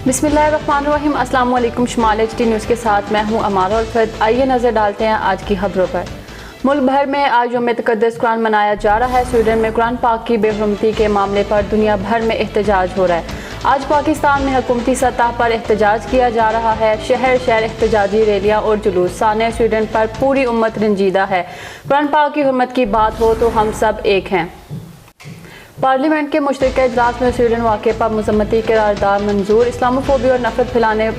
बिस्मिल्लाहिर्रहमानिर्रहीम। अस्सलाम वालेकुम। शुमाल एचडी न्यूज़ के साथ मैं हूँ अमारा उल्फत। आइए नज़र डालते हैं आज की खबरों पर। मुल्क भर में आज यौम तक़द्दुस कुरान मनाया जा रहा है। स्वीडन में कुरान पाक की बेहुरमती के मामले पर दुनिया भर में एहतजाज हो रहा है। आज पाकिस्तान में हुकूमती सतह पर एहतजाज किया जा रहा है। शहर शहर एहतजाजी रैलियाँ और जुलूस। साने स्वीडन पर पूरी उम्मत रंजीदा है। कुरान पाक की हुर्मत की बात हो तो हम सब एक हैं। पार्लियामेंट के मुश्तरका इजलास में स्वीडन वाक़े पर मज़म्मती करारदाद मंजूर। इस्लामोफोबिया और नफरत फैलाने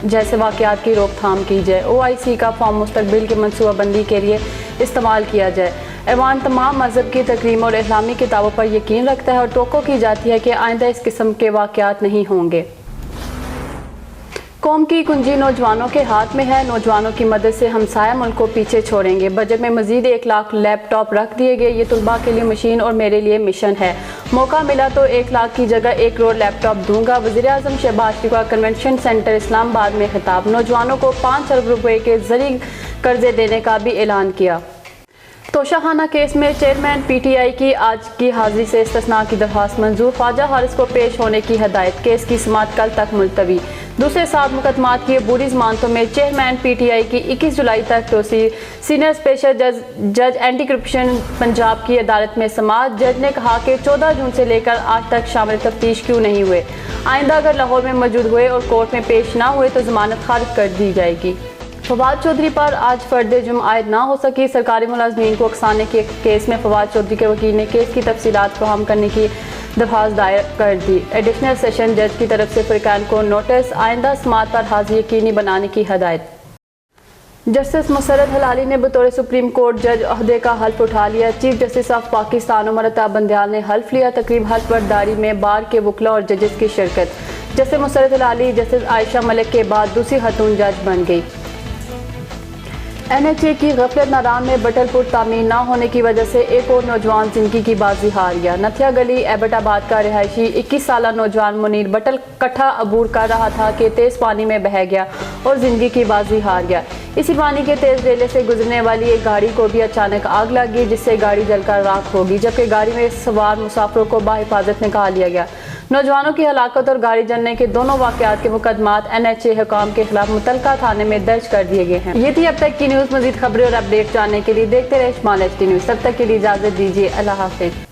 जैसे वाक़यात की रोकथाम की जाए। OIC का फॉर्म मुस्तक़बिल की मनसूबाबंदी के लिए इस्तेमाल किया जाए। ऐवान तमाम मज़हब की तकरीम और इस्लामी किताबों पर यकीन रखता है और तवक्को की जाती है कि आइंदा इस किस्म के वाक़यात नहीं होंगे। कौम की कुंजी नौजवानों के हाथ में है। नौजवानों की मदद से हमसाया मुल्क को पीछे छोड़ेंगे। बजट में मजीद 1 लाख लैपटॉप रख दिए गए। ये तुलबा के लिए मशीन और मेरे लिए मिशन है। मौका मिला तो 1 लाख की जगह 1 करोड़ लैपटॉप दूंगा। वज़ीर-ए-आज़म शहबाज शरीफ का कन्वेंशन सेंटर इस्लामाबाद में खिताब। नौजवानों को 5 अरब रुपए के ज़रिए कर्जे देने का भी ऐलान किया। तोशाखाना केस में चेयरमैन PTI की आज की हाजिरी से इस्तिस्ना की दरख्वास्त मंजूर। ख्वाजा हारिस को पेश होने की हदायत। केस की समाअत कल तक मुलतवी। दूसरे 7 मुकदमात की अबूरी जमानतों में चेयरमैन PTI की 21 जुलाई तक तोसी। सीनियर स्पेशल जज एंटी करप्शन पंजाब की अदालत में समाअत। जज ने कहा कि 14 जून से लेकर आज तक शामिल तफ्तीश क्यों नहीं हुए। आइंदा अगर लाहौर में मौजूद हुए और कोर्ट में पेश ना हुए तो जमानत खारिज कर दी जाएगी। फवाद चौधरी पर आज फर्द जुर्म आयद ना हो सकी। सरकारी मुलाजमीन को उकसाने के केस में फवाद चौधरी के वकील ने केस की तफसीलात फराहम करने की दरख्वास्त दायर कर दी। एडिशनल सेशन जज की तरफ से फरीकान को नोटिस। आइंदा समाअत पर हाजिरी यकीनी बनाने की हदायत। जस्टिस मुसर्रत हलाली ने बतौर सुप्रीम कोर्ट जज ओहदे का हल्फ उठा लिया। Chief justice of Pakistan Umar Ata Bandial ने हल्फ लिया। तकरीब हल्फ बर्दारी में बार के वकला और जजेस की शिरकत। जस्टिस मुसर्रत हलाली जस्टिस आयशा मलिक के बाद दूसरी खातून जज बन गई। NHA की गफलत नाराम में बटल पुल तामीर न होने की वजह से एक और नौजवान जिंदगी की बाजी हार गया। नथिया गली एबटाबाद का रिहायशी 21 साला नौजवान मुनीर बटल कट्ठा अबूर कर रहा था कि तेज पानी में बह गया और जिंदगी की बाजी हार गया। इसी पानी के तेज रेले से गुजरने वाली एक गाड़ी को भी अचानक आग लग गई, जिससे गाड़ी जलकर राख हो गई, जबकि गाड़ी में सवार मुसाफिरों को बाहिफाजत निकाल लिया गया। नौजवानों की हलाकत और गाड़ी जलने के दोनों वाकयात के मुकदमात NHA हुकाम के खिलाफ मुतलका थाने में दर्ज कर दिए गए हैं। ये थी अब तक की न्यूज़। मजीद खबरें और अपडेट जानने के लिए देखते रहे शुमाल HD न्यूज़। तब तक के लिए इजाजत दीजिए। अल्लाह हाफिज।